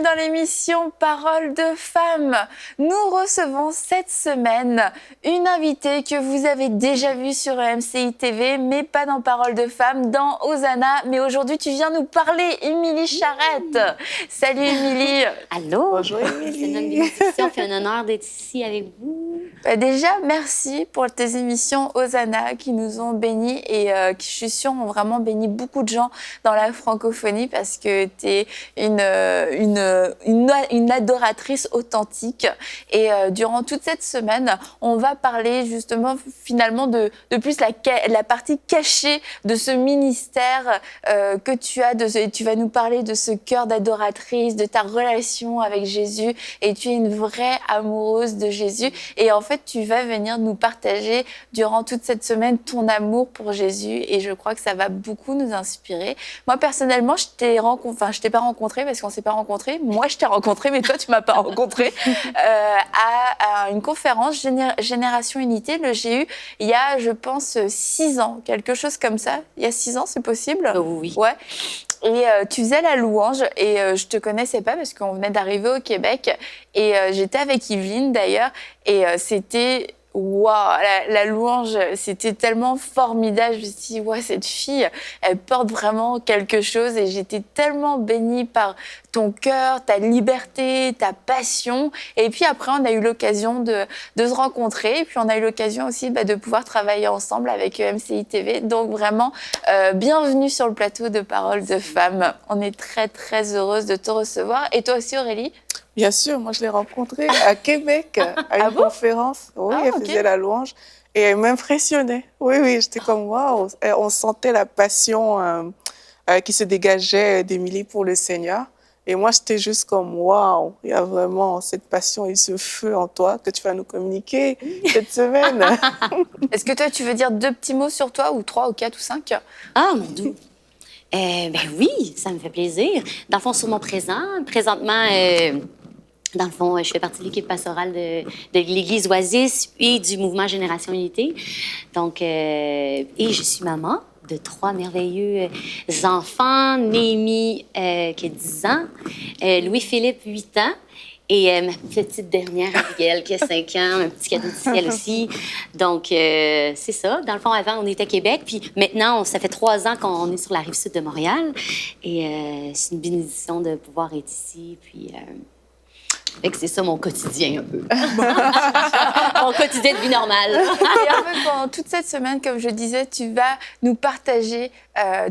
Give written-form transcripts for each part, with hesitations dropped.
dans l'émission Parole de femmes. Nous recevons cette semaine une invitée que vous avez déjà vue sur MCI TV, mais pas dans Parole de femmes, dans Hosanna. Mais aujourd'hui, tu viens nous parler, Émilie Charette. Salut Émilie. Allô. Bonjour Émilie. C'est une bénédiction, c'est un honneur d'être ici avec vous. Déjà, merci pour tes émissions Hosanna qui nous ont bénis et qui, je suis sûre, ont vraiment béni beaucoup de gens dans la francophonie parce que tu es une adoratrice authentique. Et durant toute cette semaine, on va parler justement finalement de plus la partie cachée de ce ministère que tu as. Tu vas nous parler de ce cœur d'adoratrice, de ta relation avec Jésus. Et tu es une vraie amoureuse de Jésus. Et en fait, tu vas venir nous partager durant toute cette semaine ton amour pour Jésus. Et je crois que ça va beaucoup nous inspirer. Moi, personnellement, je t'ai pas rencontré parce qu'on s'est pas rencontrés. Moi, je t'ai rencontré, mais toi, tu m'as pas rencontré à une conférence Génération Unité. Le GU, il y a, je pense, 6 ans, quelque chose comme ça. Il y a 6 ans, c'est possible? Oui. Ouais. Et tu faisais la louange et je te connaissais pas parce qu'on venait d'arriver au Québec et j'étais avec Yveline d'ailleurs et c'était waouh, la louange, c'était tellement formidable. Je me suis dit, ouais, cette fille, elle porte vraiment quelque chose et j'étais tellement bénie par ton cœur, ta liberté, ta passion. Et puis après, on a eu l'occasion de se rencontrer et puis on a eu l'occasion aussi de pouvoir travailler ensemble avec MCI TV. Donc vraiment, bienvenue sur le plateau de Parole de femmes. On est très, très heureuse de te recevoir. Et toi aussi, Aurélie? Bien sûr, moi je l'ai rencontrée à Québec, à une conférence. Oui, elle faisait la louange et elle m'impressionnait. Oui, j'étais comme waouh. On sentait la passion qui se dégageait d'Émilie pour le Seigneur. Et moi, j'étais juste comme waouh, il y a vraiment cette passion et ce feu en toi que tu vas nous communiquer cette semaine. Est-ce que toi, tu veux dire 2 petits mots sur toi, ou 3 ou 4 ou 5? Ah, mon Dieu. Ben oui, ça me fait plaisir. Dans le fond, sur mon présentement, dans le fond, je fais partie de l'équipe pastorale de l'Église Oasis et du mouvement Génération Unité. Donc, et je suis maman de 3 merveilleux enfants. Néhémie, qui a 10 ans, Louis-Philippe, 8 ans, et ma petite dernière, Abigail, qui a 5 ans, un petit cadeau du ciel aussi. Donc, c'est ça. Dans le fond, avant, on était à Québec, puis maintenant, ça fait 3 ans qu'on est sur la rive-sud de Montréal. Et c'est une bénédiction de pouvoir être ici, puis... Fait que c'est ça mon quotidien un peu. Mon quotidien de vie normale. Et en fait, pendant toute cette semaine, comme je disais, tu vas nous partager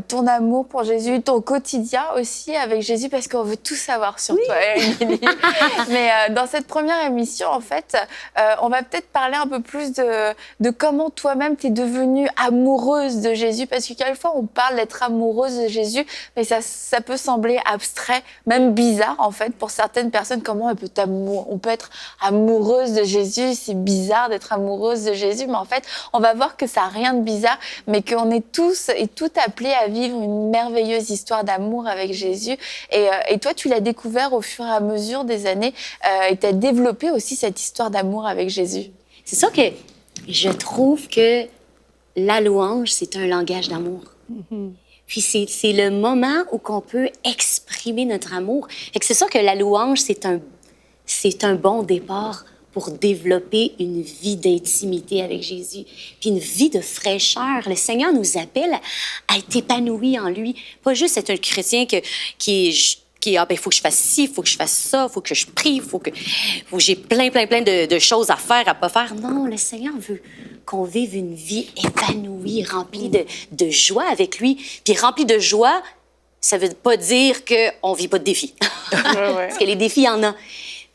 ton amour pour Jésus, ton quotidien aussi avec Jésus, parce qu'on veut tout savoir sur toi, Émilie. Mais dans cette première émission, en fait, on va peut-être parler un peu plus de comment toi-même tu es devenue amoureuse de Jésus, parce que quelquefois on parle d'être amoureuse de Jésus, mais ça peut sembler abstrait, même bizarre en fait pour certaines personnes. Comment on peut être amoureuse de Jésus? C'est bizarre d'être amoureuse de Jésus, mais en fait, on va voir que ça n'a rien de bizarre, mais qu'on est tous et toutes appelés à vivre une merveilleuse histoire d'amour avec Jésus. Et toi, tu l'as découvert au fur et à mesure des années et tu as développé aussi cette histoire d'amour avec Jésus. C'est ça que je trouve que la louange, c'est un langage d'amour. Mm-hmm. Puis c'est le moment où on peut exprimer notre amour. Fait que c'est sûr que la louange, c'est un bon départ pour développer une vie d'intimité avec Jésus, puis une vie de fraîcheur. Le Seigneur nous appelle à être épanouis en lui. Pas juste être un chrétien qui il faut que je fasse ci, il faut que je fasse ça, il faut que je prie, il faut que j'ai plein de choses à faire, à pas faire. Non, le Seigneur veut qu'on vive une vie épanouie, remplie de joie avec lui. Puis remplie de joie, ça veut pas dire qu'on vit pas de défis. Parce que les défis, il y en a.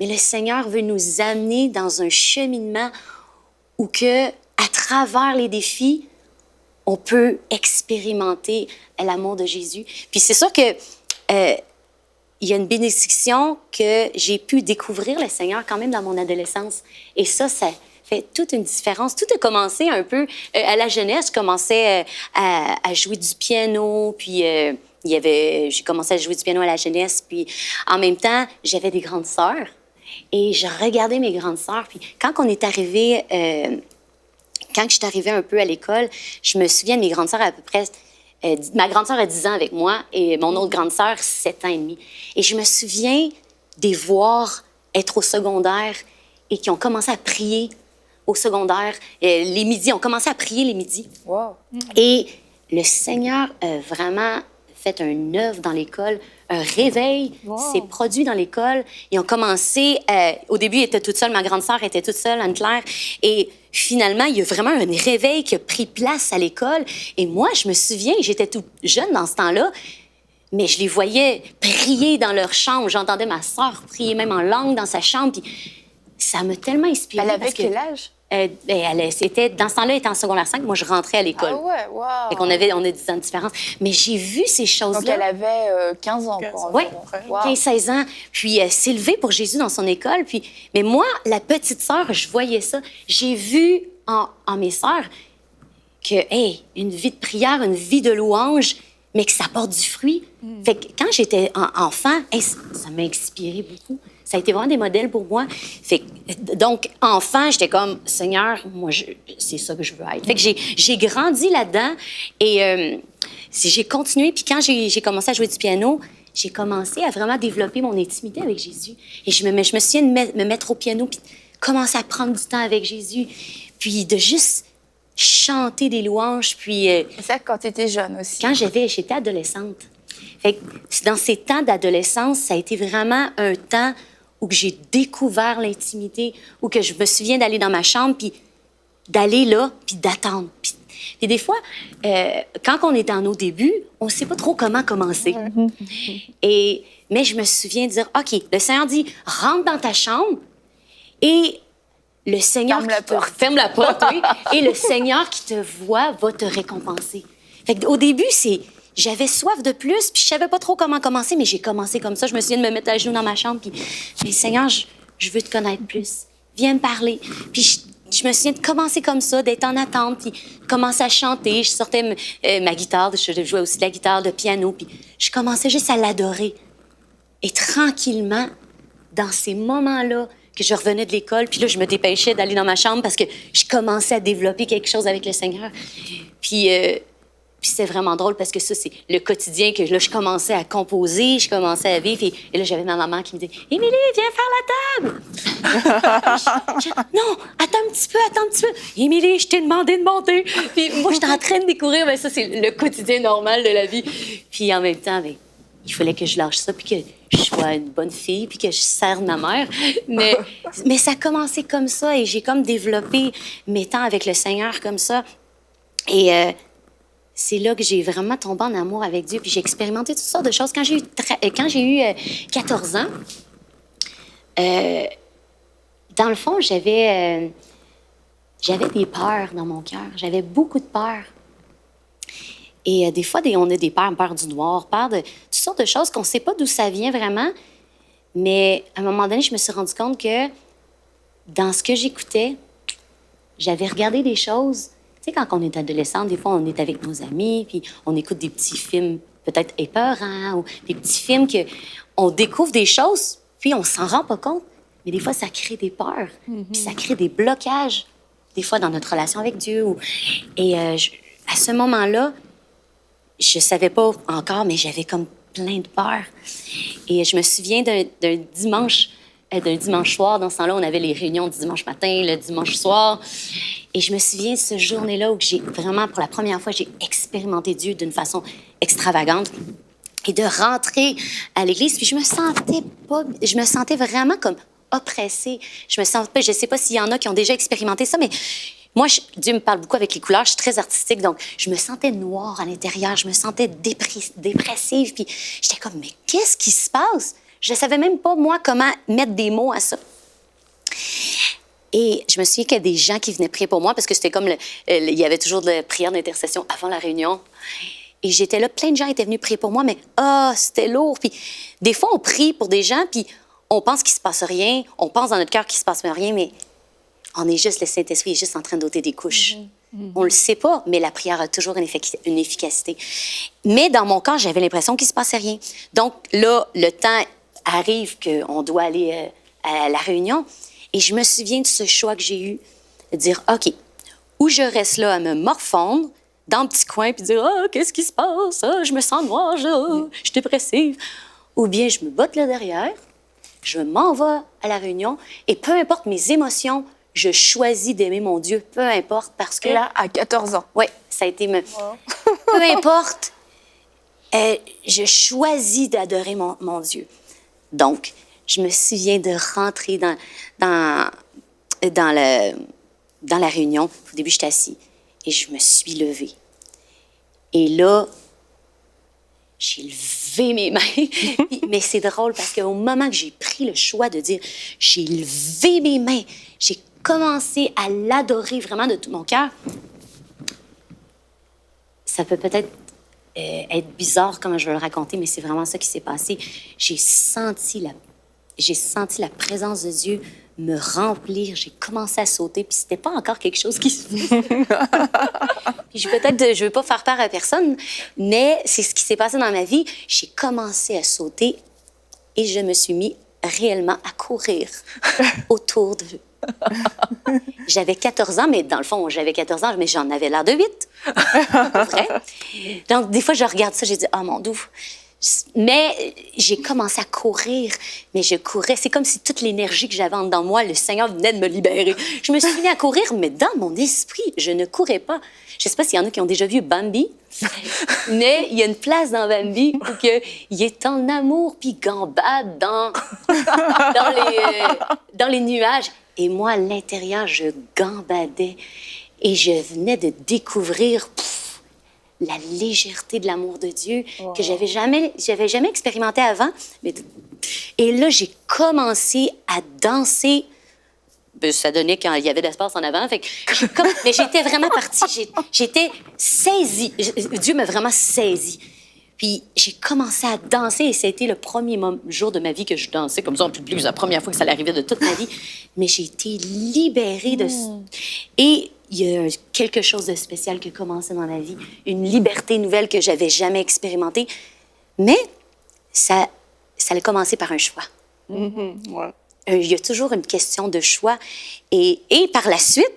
Mais le Seigneur veut nous amener dans un cheminement où que, à travers les défis, on peut expérimenter l'amour de Jésus. Puis c'est sûr que il y a une bénédiction que j'ai pu découvrir le Seigneur quand même dans mon adolescence. Et ça fait toute une différence. Tout a commencé un peu à la jeunesse. Je commençais à jouer du piano, puis j'ai commencé à jouer du piano à la jeunesse, puis en même temps, j'avais des grandes sœurs. Et je regardais mes grandes sœurs. Puis quand je suis arrivée un peu à l'école, je me souviens de mes grandes sœurs à peu près... ma grande sœur a 10 ans avec moi et mon autre grande sœur, 7 ans et demi. Et je me souviens des voir être au secondaire et qui ont commencé à prier au secondaire. Les midis, on commençait à prier les midis. Wow. Et le Seigneur a vraiment fait un œuvre dans l'école, un réveil s'est produit dans l'école. Ils ont commencé, au début, ils étaient toute seule, ma grande sœur était toute seule, Anne-Claire, et finalement, il y a vraiment un réveil qui a pris place à l'école. Et moi, je me souviens, j'étais toute jeune dans ce temps-là, mais je les voyais prier dans leur chambre. J'entendais ma sœur prier même en langue dans sa chambre, puis ça m'a tellement inspirée. Elle avait quel âge? Dans ce temps-là, elle était en secondaire 5. Moi, je rentrais à l'école. Ah ouais, wow. Fait qu'on on a 10 ans de différence. Mais j'ai vu ces choses-là. Donc, elle avait 15 ans, quoi. Oui, Wow. 15-16 ans. Puis, elle s'est levée pour Jésus dans son école. Mais moi, la petite sœur, je voyais ça. J'ai vu en mes sœurs que, une vie de prière, une vie de louange, mais que ça porte du fruit. Fait que quand j'étais enfant, ça m'a inspiré beaucoup. Ça a été vraiment des modèles pour moi. Donc, enfant, j'étais comme, Seigneur, moi, c'est ça que je veux être. Fait que j'ai grandi là-dedans et j'ai continué. Puis quand j'ai commencé à jouer du piano, j'ai commencé à vraiment développer mon intimité avec Jésus. Et je me souviens de me mettre au piano puis commencer à prendre du temps avec Jésus. Puis de juste chanter des louanges. Puis, c'est ça quand tu étais jeune aussi. Quand j'étais adolescente. Fait que dans ces temps d'adolescence, ça a été vraiment un temps où que j'ai découvert l'intimité, où que je me souviens d'aller dans ma chambre, puis d'aller là, puis d'attendre. Puis des fois, quand on est dans nos débuts, on ne sait pas trop comment commencer. Mais je me souviens de dire, OK, le Seigneur dit, rentre dans ta chambre et le Seigneur ferme la porte, oui, et le Seigneur qui te voit va te récompenser. Fait que, au début, j'avais soif de plus, puis je savais pas trop comment commencer, mais j'ai commencé comme ça. Je me souviens de me mettre à genoux dans ma chambre, puis Seigneur, je veux te connaître plus. Viens me parler. Puis je me souviens de commencer comme ça, d'être en attente, puis commencer à chanter. Je sortais ma guitare, je jouais aussi de la guitare, de piano, puis je commençais juste à l'adorer. Et tranquillement, dans ces moments-là, que je revenais de l'école, puis là, je me dépêchais d'aller dans ma chambre parce que je commençais à développer quelque chose avec le Seigneur. Puis c'était vraiment drôle parce que ça, c'est le quotidien que là, je commençais à composer, je commençais à vivre. Et là, j'avais ma maman qui me disait « Émilie, viens faire la table! » Non, attends un petit peu. « Émilie, je t'ai demandé de monter. » Puis moi, j'étais en train de découvrir, mais ça, c'est le quotidien normal de la vie. Puis en même temps, il fallait que je lâche ça, puis que je sois une bonne fille, puis que je serve ma mère. Mais ça a commencé comme ça, et j'ai comme développé mes temps avec le Seigneur comme ça. Et c'est là que j'ai vraiment tombé en amour avec Dieu, puis j'ai expérimenté toutes sortes de choses. Quand j'ai eu 14 ans, dans le fond, j'avais des peurs dans mon cœur. J'avais beaucoup de peurs. Et des fois, on a des peurs du noir, peur de toutes sortes de choses qu'on ne sait pas d'où ça vient vraiment. Mais à un moment donné, je me suis rendu compte que dans ce que j'écoutais, j'avais regardé des choses. Tu sais, quand on est adolescente, des fois, on est avec nos amis, puis on écoute des petits films peut-être épeurants, ou des petits films qu'on découvre des choses, puis on s'en rend pas compte. Mais des fois, ça crée des peurs, puis ça crée des blocages, des fois dans notre relation avec Dieu. Et à ce moment-là, je savais pas encore, mais j'avais comme plein de peur. Et je me souviens d'un dimanche soir. Dans ce temps-là, on avait les réunions du dimanche matin, le dimanche soir. Et je me souviens de ce journée-là où j'ai vraiment, pour la première fois, j'ai expérimenté Dieu d'une façon extravagante. Et de rentrer à l'église, puis je me sentais vraiment comme oppressée. Je sais pas s'il y en a qui ont déjà expérimenté ça, mais moi, Dieu me parle beaucoup avec les couleurs. Je suis très artistique, donc je me sentais noire à l'intérieur. Je me sentais dépressive. Puis j'étais comme, mais qu'est-ce qui se passe? Je ne savais même pas, moi, comment mettre des mots à ça. Et je me souviens qu'il y a des gens qui venaient prier pour moi parce que c'était comme, il y avait toujours de la prière d'intercession avant la réunion. Et j'étais là, plein de gens étaient venus prier pour moi, mais c'était lourd. Puis des fois, on prie pour des gens, puis on pense qu'il ne se passe rien. On pense dans notre cœur qu'il ne se passe rien, mais on est juste, le Saint-Esprit est juste en train d'ôter des couches. On ne le sait pas, mais la prière a toujours une efficacité. Mais dans mon corps, j'avais l'impression qu'il ne se passait rien. Donc là, le temps arrive qu'on doit aller à la réunion. Et je me souviens de ce choix que j'ai eu, de dire, OK, ou je reste là à me morfondre dans le petit coin, puis dire, qu'est-ce qui se passe? Je me sens noire, je suis dépressive. Ou bien je me botte là derrière, je m'en vais à la réunion et peu importe mes émotions, je choisis d'aimer mon Dieu, peu importe, parce que... Et là, à 14 ans. Oui, ça a été... Peu importe, je choisis d'adorer mon Dieu. Donc, je me souviens de rentrer dans la réunion. Au début, j'étais assise et je me suis levée. Et là, j'ai levé mes mains. Mais c'est drôle parce qu'au moment que j'ai pris le choix de dire « j'ai levé mes mains », j'ai commencé à l'adorer vraiment de tout mon cœur. Ça peut peut-être être bizarre comment je vais le raconter, mais c'est vraiment ça qui s'est passé. J'ai senti la présence de Dieu me remplir. J'ai commencé à sauter, puis c'était pas encore quelque chose qui se faisait. Puis je veux pas faire peur à personne, mais c'est ce qui s'est passé dans ma vie. J'ai commencé à sauter et je me suis mis réellement à courir autour de... J'avais 14 ans, mais dans le fond, j'avais 14 ans, mais j'en avais l'air de 8. Vrai. Donc, des fois, je regarde ça, j'ai dit, ah, mon Dieu. Mais j'ai commencé à courir, mais je courais. C'est comme si toute l'énergie que j'avais en dedans de moi, le Seigneur venait de me libérer. Je me suis mis à courir, mais dans mon esprit, je ne courais pas. Je ne sais pas s'il y en a qui ont déjà vu Bambi, mais il y a une place dans Bambi où il est en amour, puis gambade dans les nuages. Et moi, à l'intérieur, je gambadais et je venais de découvrir la légèreté de l'amour de Dieu que j'avais jamais expérimenté avant. Et là, j'ai commencé à danser. Ben, ça donnait quand il y avait de l'espace en avant. Mais j'étais vraiment partie. J'étais saisie. Dieu m'a vraiment saisie. Puis j'ai commencé à danser et ça a été le premier jour de ma vie que je dansais comme ça en public. C'est la première fois que ça arrivait de toute ma vie. Mais j'ai été libérée de... Et il y a quelque chose de spécial qui a commencé dans ma vie. Une liberté nouvelle que j'avais jamais expérimentée. Mais ça a commencé par un choix. Ouais. Il y a toujours une question de choix. Et par la suite,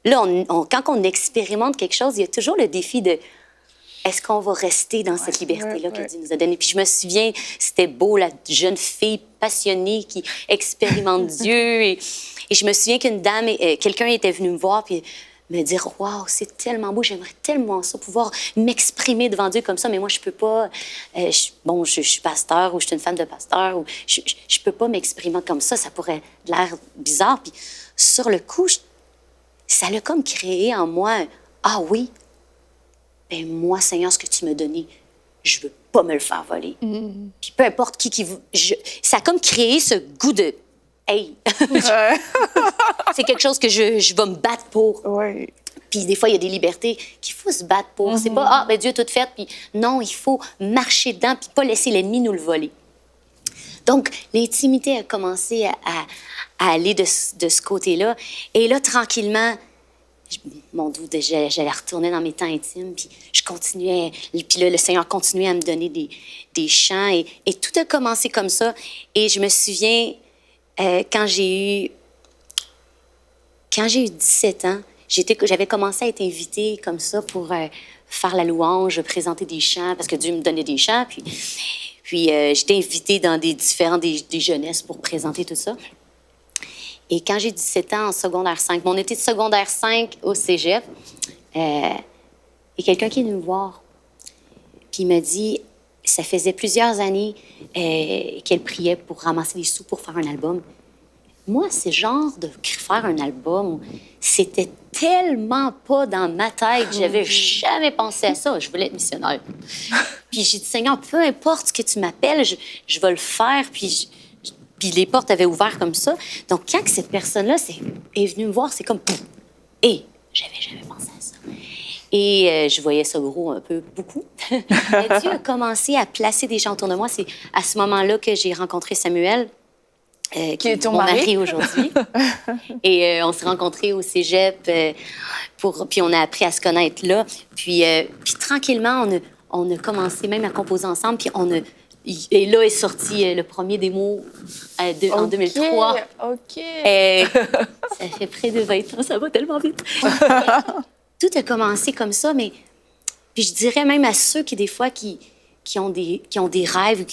là, quand on expérimente quelque chose, il y a toujours le défi de... Est-ce qu'on va rester dans cette liberté-là que Dieu nous a donnée? Puis je me souviens, c'était beau, la jeune fille passionnée qui expérimente Dieu. Et je me souviens qu'une dame, quelqu'un était venu me voir puis me dire « Wow, c'est tellement beau, j'aimerais tellement ça, pouvoir m'exprimer devant Dieu comme ça, mais moi, je peux pas... je suis pasteur ou je suis une femme de pasteur, ou je peux pas m'exprimer comme ça, ça pourrait l'air bizarre. » Puis sur le coup, ça l'a comme créé en moi « Ah oui, ben moi, Seigneur, ce que tu m'as donné, je veux pas me le faire voler. Puis peu importe ça a comme créé ce goût de hey, c'est quelque chose que je vais me battre pour. Ouais. Puis des fois, il y a des libertés qu'il faut se battre pour. C'est pas ah ben Dieu a tout fait, puis non, il faut marcher dedans puis pas laisser l'ennemi nous le voler. Donc l'intimité a commencé à aller de ce côté-là, et là tranquillement. Mon Dieu, j'allais retourner dans mes temps intimes, puis je continuais. Puis là, le Seigneur continuait à me donner des chants, et tout a commencé comme ça. Et je me souviens, quand j'ai eu 17 ans, j'avais commencé à être invitée comme ça pour faire la louange, présenter des chants, parce que Dieu me donnait des chants. Puis j'étais invitée dans des jeunesses pour présenter tout ça. Et quand j'ai 17 ans, en secondaire 5, mon été de secondaire 5 au cégep, il y a quelqu'un qui est venu me voir. Puis il m'a dit, ça faisait plusieurs années qu'elle priait pour ramasser des sous pour faire un album. Moi, ce genre de faire un album, c'était tellement pas dans ma tête. J'avais jamais pensé à ça. Je voulais être missionnaire. Puis j'ai dit, Seigneur, peu importe ce que tu m'appelles, je vais le faire. Puis les portes avaient ouvert comme ça. Donc, quand cette personne-là est venue me voir, c'est comme... Et j'avais jamais pensé à ça. Et je voyais ça gros un peu, beaucoup. Et Dieu a commencé à placer des gens autour de moi. C'est à ce moment-là que j'ai rencontré Samuel, qui est mon mari aujourd'hui. Et on s'est rencontrés au cégep, puis on a appris à se connaître là. Puis tranquillement, on a commencé même à composer ensemble, puis et là est sorti le premier démo en 2003. OK. Ça fait près de 20 ans, ça va tellement vite. Tout a commencé comme ça, mais puis je dirais même à ceux qui, des fois, qui ont des rêves,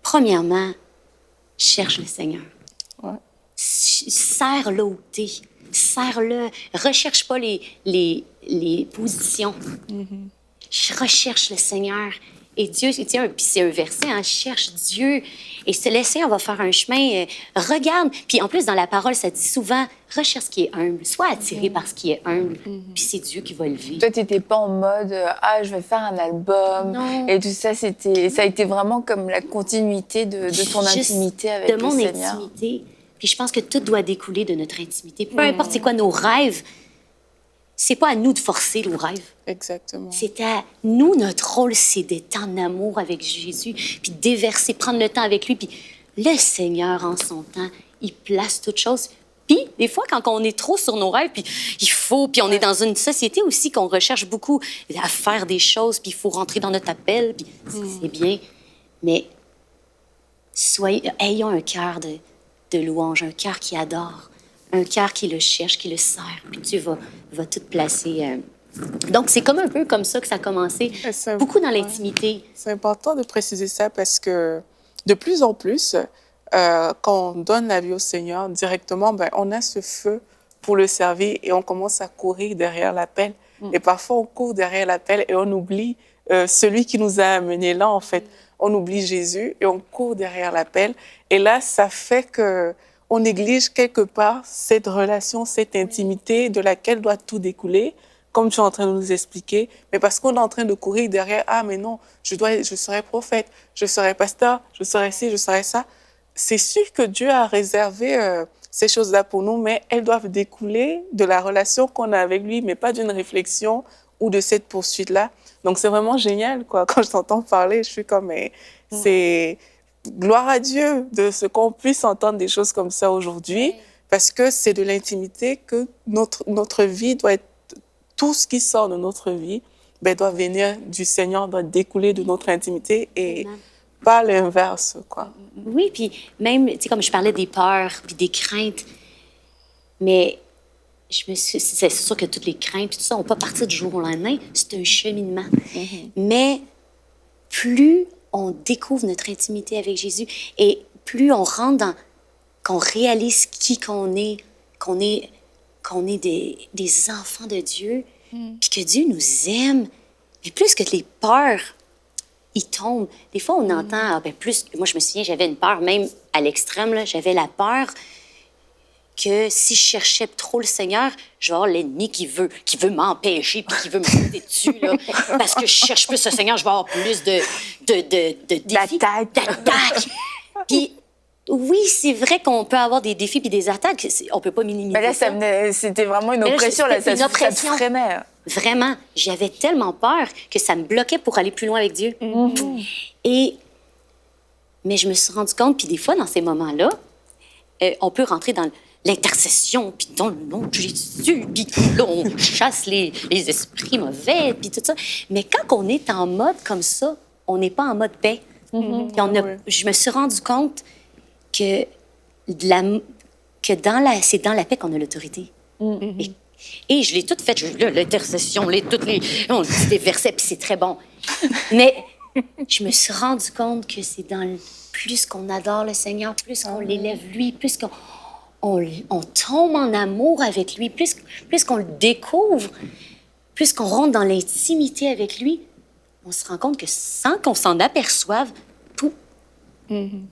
premièrement, cherche le Seigneur. Ouais. Serre-le où t'es. Serre-le. Recherche pas les positions. Recherche le Seigneur. Et Dieu, puis c'est un verset, hein, cherche Dieu. Et se laisser, on va faire un chemin. Regarde. Puis en plus, dans la parole, ça dit souvent, recherche ce qui est humble. Sois attiré par ce qui est humble. Puis c'est Dieu qui va lever. Toi, t'étais pas en mode je vais faire un album. Non. Et tout ça, ça a été vraiment comme la continuité de ton Juste intimité avec le Seigneur. De mon intimité. Puis je pense que tout doit découler de notre intimité. Peu importe c'est quoi nos rêves, c'est pas à nous de forcer nos rêves. Exactement. C'est à nous, notre rôle, c'est d'être en amour avec Jésus, puis déverser, prendre le temps avec lui. Puis le Seigneur, en son temps, il place toutes choses. Puis, des fois, quand on est trop sur nos rêves, puis puis on est dans une société aussi qu'on recherche beaucoup à faire des choses, puis il faut rentrer dans notre appel, puis c'est bien. Mais ayons un cœur de louange, un cœur qui adore, un cœur qui le cherche, qui le sert, puis Dieu va tout placer. Donc, c'est comme un peu comme ça que ça a commencé, beaucoup dans l'intimité. C'est important de préciser ça parce que de plus en plus, quand on donne la vie au Seigneur directement, on a ce feu pour le servir et on commence à courir derrière l'appel. Et parfois, on court derrière l'appel et on oublie celui qui nous a amenés là, en fait. On oublie Jésus et on court derrière l'appel. Et là, ça fait qu'on néglige quelque part cette relation, cette intimité de laquelle doit tout découler, comme tu es en train de nous expliquer, mais parce qu'on est en train de courir derrière, mais non, je serai prophète, je serai pasteur, je serai ci, je serai ça. C'est sûr que Dieu a réservé ces choses-là pour nous, mais elles doivent découler de la relation qu'on a avec lui, mais pas d'une réflexion ou de cette poursuite-là. Donc, c'est vraiment génial, quoi. Quand je t'entends parler, je suis comme, c'est gloire à Dieu de ce qu'on puisse entendre des choses comme ça aujourd'hui, parce que c'est de l'intimité que notre vie doit être. Tout ce qui sort de notre vie doit venir du Seigneur, doit découler de notre intimité et pas l'inverse, quoi. Oui, puis même, tu sais, comme je parlais des peurs puis des craintes, mais c'est sûr que toutes les craintes puis tout ça, on peut pas partir du jour au lendemain. C'est un cheminement. Mais plus on découvre notre intimité avec Jésus et plus on rentre qu'on réalise qui qu'on est des enfants de Dieu, puis que Dieu nous aime. Et plus que les peurs, ils tombent. Des fois, on entend, plus... Moi, je me souviens, j'avais une peur, même à l'extrême, là, j'avais la peur que si je cherchais trop le Seigneur, genre l'ennemi qui veut m'empêcher, puis qui veut me monter dessus, là, parce que je cherche plus le Seigneur, je vais avoir plus de défis, d'attaques. Puis... Oui, c'est vrai qu'on peut avoir des défis et des attaques. On peut pas minimiser ça. Mais là, c'était vraiment une oppression. Ça te freinait. Vraiment. J'avais tellement peur que ça me bloquait pour aller plus loin avec Dieu. Mais je me suis rendu compte, puis des fois, dans ces moments-là, on peut rentrer dans l'intercession, puis dans le nom de Jésus, puis là, on chasse les esprits mauvais, puis tout ça. Mais quand on est en mode comme ça, on n'est pas en mode paix. Je me suis rendu compte que c'est dans la paix qu'on a l'autorité. Et je l'ai toute faite. L'intercession, on dit des versets, puis c'est très bon. Mais je me suis rendu compte que c'est plus qu'on adore le Seigneur, plus qu'on l'élève lui, plus qu'on tombe en amour avec lui, plus qu'on le découvre, plus qu'on rentre dans l'intimité avec lui, on se rend compte que sans qu'on s'en aperçoive,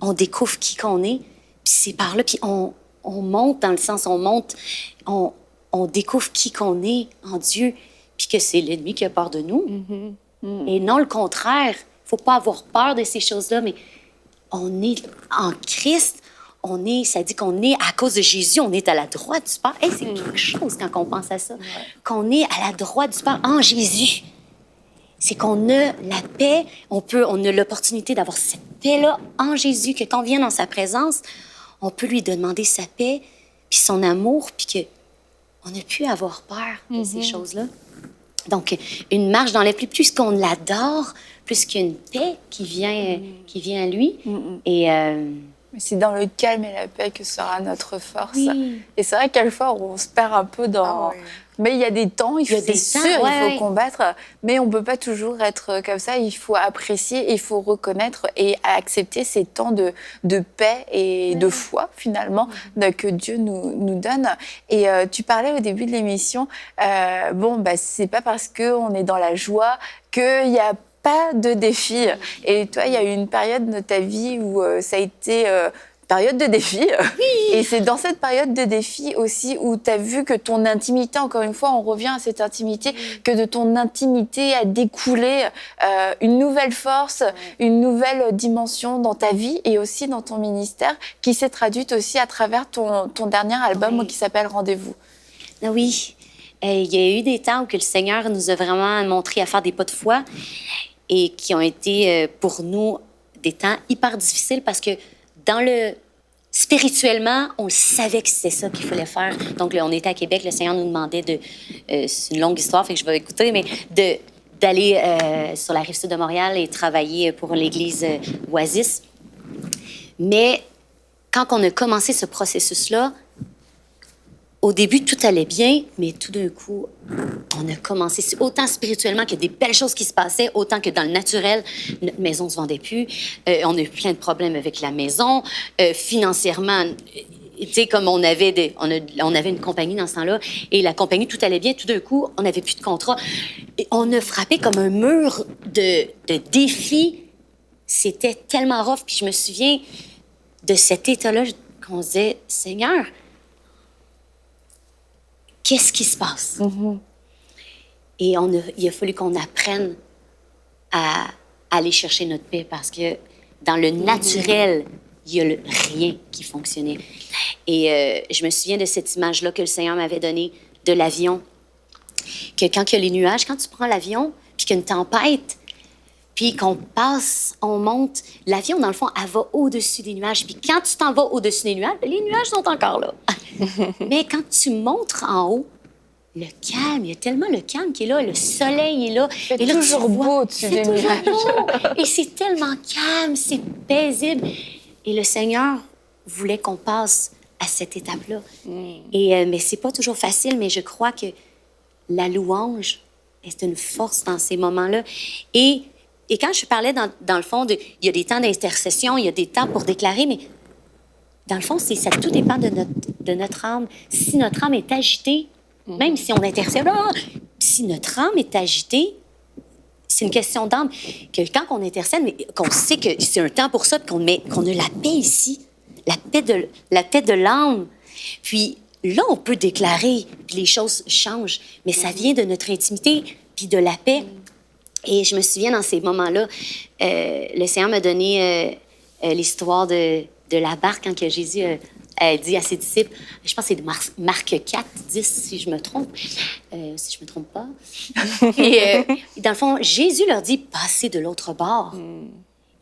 on découvre qui qu'on est, puis c'est par là, puis on monte dans le sens, on découvre qui qu'on est en Dieu, puis que c'est l'ennemi qui a peur de nous. Et non le contraire. Il ne faut pas avoir peur de ces choses-là, mais on est en Christ, ça dit qu'on est, à cause de Jésus, on est à la droite du Père. C'est quelque chose quand on pense à ça, qu'on est à la droite du Père en Jésus. C'est qu'on a la paix, on a l'opportunité d'avoir cette paix-là en Jésus, que quand on vient dans sa présence, on peut lui demander sa paix, puis son amour, puis qu'on n'a plus à avoir peur de ces choses-là. Donc, une marche dans la pluie, plus qu'on l'adore, plus qu'il y a une paix qui vient à lui. Et Mais c'est dans le calme et la paix que sera notre force. Oui. Et c'est vrai qu'à fois, on se perd un peu dans... Ah oui. Mais il y a des temps, c'est sûr, il faut combattre. Mais on ne peut pas toujours être comme ça. Il faut apprécier, il faut reconnaître et accepter ces temps de paix et de foi, finalement, que Dieu nous donne. Et tu parlais au début de l'émission, c'est pas parce qu'on est dans la joie qu'il y a pas de défi. Et toi, il y a eu une période de ta vie où ça a été période de défi. Oui. Et c'est dans cette période de défi aussi où tu as vu que ton intimité, encore une fois, on revient à cette intimité, que de ton intimité a découlé une nouvelle force, une nouvelle dimension dans ta vie et aussi dans ton ministère qui s'est traduite aussi à travers ton dernier album qui s'appelle Rendez-vous. Ah oui. Il y a eu des temps où que le Seigneur nous a vraiment montré à faire des pas de foi et qui ont été pour nous des temps hyper difficiles parce que spirituellement, on savait que c'était ça qu'il fallait faire. Donc, là, on était à Québec, le Seigneur nous demandait c'est une longue histoire, fait que je vais écouter, mais d'aller sur la Rive-Sud de Montréal et travailler pour l'église Oasis. Mais quand on a commencé ce processus-là, au début, tout allait bien, mais tout d'un coup, on a commencé, autant spirituellement qu'il y a des belles choses qui se passaient, autant que dans le naturel, notre maison ne se vendait plus. On a eu plein de problèmes avec la maison. Financièrement, tu sais, comme on avait une compagnie dans ce temps-là, et la compagnie, tout allait bien. Tout d'un coup, on n'avait plus de contrat. Et on a frappé comme un mur de défis. C'était tellement rough. Puis je me souviens de cet état-là qu'on se disait, Seigneur, qu'est-ce qui se passe? Et il a fallu qu'on apprenne à aller chercher notre paix parce que dans le naturel, il n'y a rien qui fonctionnait. Et je me souviens de cette image-là que le Seigneur m'avait donnée de l'avion. Que quand il y a les nuages, quand tu prends l'avion, puis qu'il y a une tempête, puis qu'on passe, on monte, l'avion, dans le fond, elle va au-dessus des nuages. Puis quand tu t'en vas au-dessus des nuages, les nuages sont encore là. Mais quand tu montres en haut, le calme, il y a tellement le calme qui est là, le soleil est là. C'est toujours beau au-dessus des nuages. Et c'est tellement calme, c'est paisible. Et le Seigneur voulait qu'on passe à cette étape-là. Mais c'est pas toujours facile, mais je crois que la louange est une force dans ces moments-là. Et quand je parlais, dans le fond, il y a des temps d'intercession, il y a des temps pour déclarer, mais dans le fond, ça tout dépend de notre âme. Si notre âme est agitée, même si on intercède, si notre âme est agitée, c'est une question d'âme. Que quand on intercède, mais qu'on sait que c'est un temps pour ça, qu'on a la paix ici, la paix de l'âme. Puis là, on peut déclarer, puis les choses changent, mais ça vient de notre intimité, puis de la paix. Et je me souviens, dans ces moments-là, le Seigneur m'a donné l'histoire de la barque quand que Jésus a dit à ses disciples, je pense que c'est de Marc 4, 10, si je me trompe, si je me trompe pas. Et dans le fond, Jésus leur dit, passez de l'autre bord.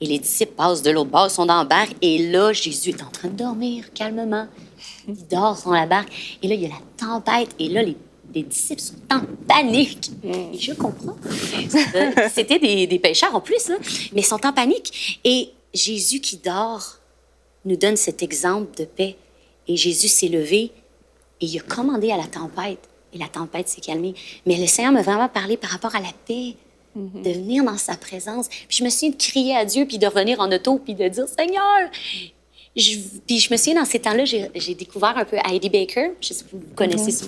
Et les disciples passent de l'autre bord, ils sont dans la barque, et là, Jésus est en train de dormir calmement. Il dort sur la barque, et là, il y a la tempête, et là, les disciples sont en panique. Et je comprends. C'était des pêcheurs en plus, là, mais ils sont en panique. Et Jésus qui dort nous donne cet exemple de paix. Et Jésus s'est levé et il a commandé à la tempête. Et la tempête s'est calmée. Mais le Seigneur m'a vraiment parlé par rapport à la paix, de venir dans sa présence. Puis je me souviens de crier à Dieu, puis de revenir en auto, puis de dire, Seigneur! Puis je me souviens, dans ces temps-là, j'ai découvert un peu Heidi Baker. Je sais pas si vous connaissez ça.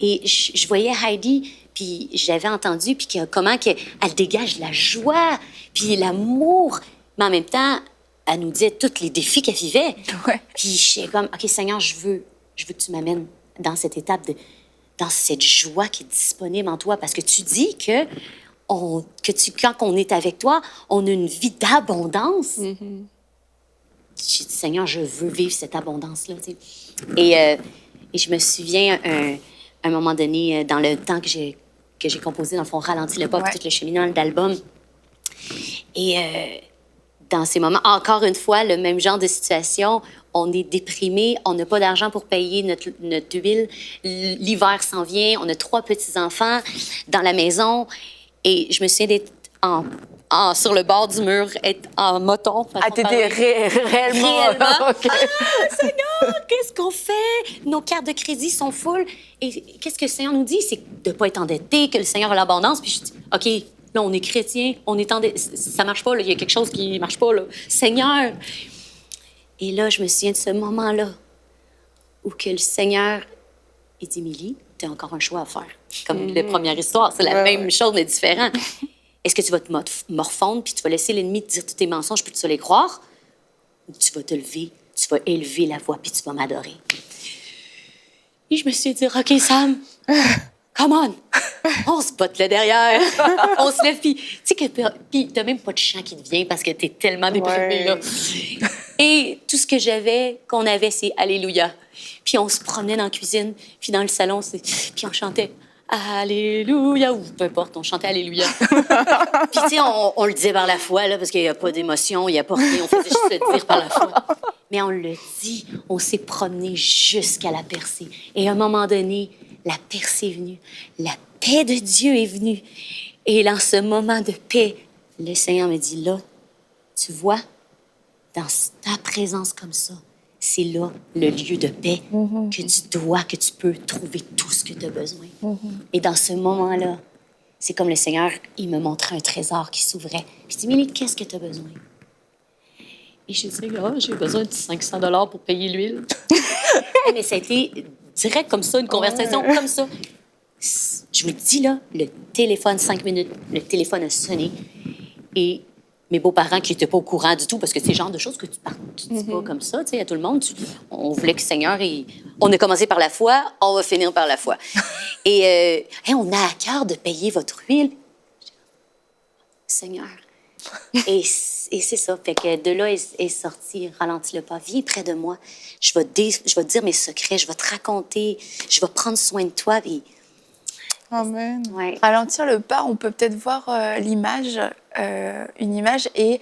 Et je voyais Heidi, puis j'avais entendu, puis comment elle dégage la joie, puis l'amour. Mais en même temps, elle nous disait tous les défis qu'elle vivait. Ouais. Puis j'étais comme, OK, Seigneur, je veux que tu m'amènes dans cette étape, dans cette joie qui est disponible en toi. Parce que tu dis que quand on est avec toi, on a une vie d'abondance. J'ai dit, Seigneur, je veux vivre cette abondance-là. Tu sais. Et je me souviens, un moment donné, dans le temps que j'ai composé, dans le fond, Ralentis le pas, tout le cheminement d'album. Et dans ces moments, encore une fois, le même genre de situation, on est déprimé, on n'a pas d'argent pour payer notre huile, l'hiver s'en vient, on a 3 petits-enfants dans la maison, et je me souviens d'être sur le bord du mur, être en moton. Ah, t'étais réellement... OK. Ah, Seigneur, qu'est-ce qu'on fait? Nos cartes de crédit sont full. Et qu'est-ce que le Seigneur nous dit? C'est de ne pas être endetté, que le Seigneur a l'abondance. Puis je dis, OK, là, on est chrétien, on est endetté. Ça marche pas, là. Il y a quelque chose qui marche pas, là. Seigneur! Et là, je me souviens de ce moment-là où que le Seigneur, il dit, Émilie, tu as encore un choix à faire. Comme la première histoire, c'est la même chose, mais différent. Est-ce que tu vas te morfondre puis tu vas laisser l'ennemi te dire tous tes mensonges puis tu vas les croire? Ou tu vas te lever, tu vas élever la voix puis tu vas m'adorer? Et je me suis dit, OK, Sam, come on! On se botte là derrière. On se lève puis... Tu sais que... Puis t'as même pas de chant qui te vient parce que t'es tellement déprimé, là. Et tout ce que j'avais, qu'on avait, c'est Alléluia. Puis on se promenait dans la cuisine, puis dans le salon, puis on chantait Alléluia, ou peu importe, on chantait Alléluia. Puis tu sais, on le disait par la foi, là, parce qu'il n'y a pas d'émotion, il n'y a pas rien, on faisait juste le dire par la foi. Mais on le dit, on s'est promené jusqu'à la percée. Et à un moment donné, la percée est venue, la paix de Dieu est venue. Et dans ce moment de paix, le Seigneur me dit, là, tu vois, dans ta présence comme ça, c'est là le lieu de paix que tu peux trouver tout ce que tu as besoin. Et dans ce moment-là, c'est comme le Seigneur, il me montrait un trésor qui s'ouvrait. Puis je dis, Mélie, qu'est-ce que tu as besoin? Et je dis, j'ai besoin de 500 $ pour payer l'huile. Mais ça a été direct comme ça, une conversation comme ça. Je me dis, là, le téléphone, 5 minutes, le téléphone a sonné. Et mes beaux-parents qui n'étaient pas au courant du tout, parce que c'est le genre de choses que tu dis pas comme ça, tu sais, à tout le monde. On voulait que le Seigneur... On a commencé par la foi, on va finir par la foi. Et on a à cœur de payer votre huile. Seigneur. Et c'est ça. Fait que de là est sorti, ralentis le pas, viens près de moi. Je vais te dire mes secrets, je vais te raconter, je vais prendre soin de toi. Puis... Amen. Ouais. Ralentir le pas, on peut peut-être voir l'image, une image. Et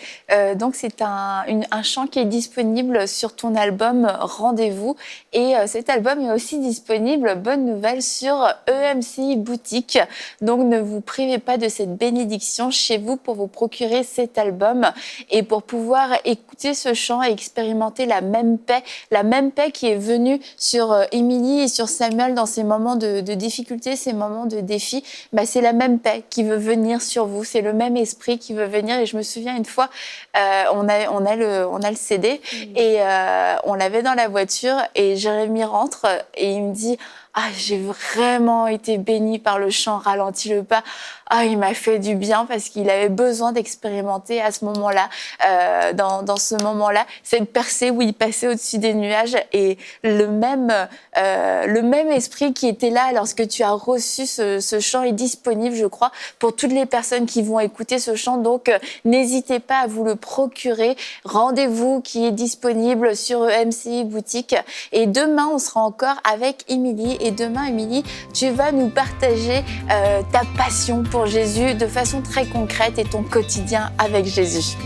donc, c'est un chant qui est disponible sur ton album Rendez-vous. Et cet album est aussi disponible, bonne nouvelle, sur EMCI Boutique. Donc, ne vous privez pas de cette bénédiction chez vous pour vous procurer cet album et pour pouvoir écouter ce chant et expérimenter la même paix qui est venue sur Émilie et sur Samuel dans ces moments de difficulté, ces moments de défi. Bah, c'est la même paix qui veut venir sur vous. C'est le même esprit qui veut venir. Et je me souviens une fois, on a le CD et on l'avait dans la voiture et Jérémy rentre et il me dit « Ah, j'ai vraiment été bénie par le chant Ralentis le pas. Ah, il m'a fait du bien parce qu'il avait besoin d'expérimenter à ce moment-là, dans ce moment-là, cette percée où il passait au-dessus des nuages et le même esprit qui était là lorsque tu as reçu ce chant est disponible, je crois, pour toutes les personnes qui vont écouter ce chant. Donc, n'hésitez pas à vous le procurer. Rendez-vous qui est disponible sur EMCI Boutique. Et demain, on sera encore avec Émilie. Et demain, Émilie, tu vas nous partager ta passion pour Jésus de façon très concrète et ton quotidien avec Jésus.